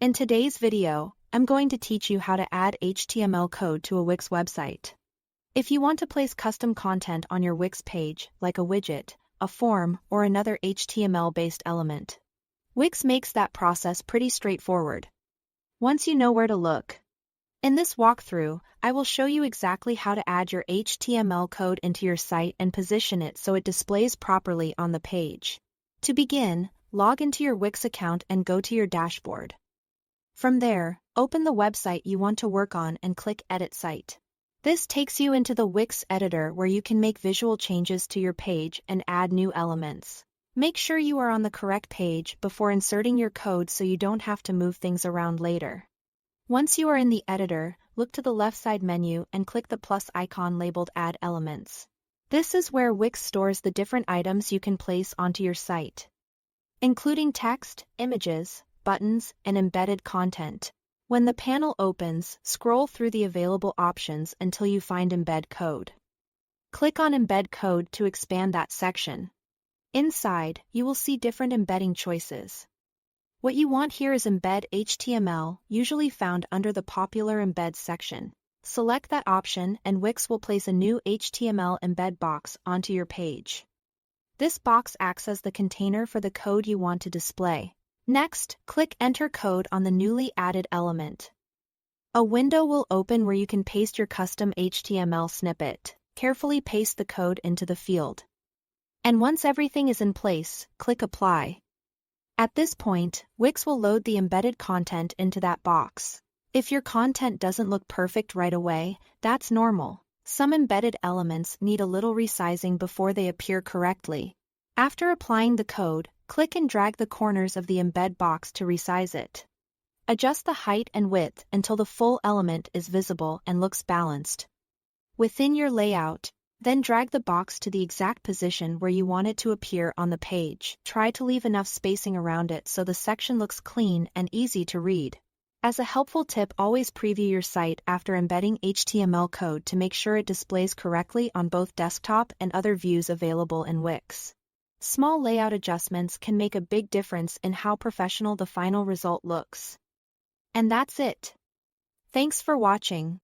In today's video, I'm going to teach you how to add HTML code to a Wix website. If you want to place custom content on your Wix page, like a widget, a form, or another HTML-based element, Wix makes that process pretty straightforward. Once you know where to look. In this walkthrough, I will show you exactly how to add your HTML code into your site and position it so it displays properly on the page. To begin, log into your Wix account and go to your dashboard. From there, open the website you want to work on and click Edit Site. This takes you into the Wix editor where you can make visual changes to your page and add new elements. Make sure you are on the correct page before inserting your code so you don't have to move things around later. Once you are in the editor, look to the left side menu and click the plus icon labeled Add Elements. This is where Wix stores the different items you can place onto your site, including text, images, buttons, and embedded content. When the panel opens, scroll through the available options until you find Embed Code. Click on Embed Code to expand that section. Inside, you will see different embedding choices. What you want here is Embed HTML, usually found under the Popular Embed section. Select that option and Wix will place a new HTML embed box onto your page. This box acts as the container for the code you want to display. Next, click Enter Code on the newly added element. A window will open where you can paste your custom HTML snippet. Carefully paste the code into the field. And once everything is in place, click Apply. At this point, Wix will load the embedded content into that box. If your content doesn't look perfect right away, that's normal. Some embedded elements need a little resizing before they appear correctly. After applying the code, click and drag the corners of the embed box to resize it. Adjust the height and width until the full element is visible and looks balanced. Within your layout, then drag the box to the exact position where you want it to appear on the page. Try to leave enough spacing around it so the section looks clean and easy to read. As a helpful tip, always preview your site after embedding HTML code to make sure it displays correctly on both desktop and other views available in Wix. Small layout adjustments can make a big difference in how professional the final result looks. And that's it. Thanks for watching.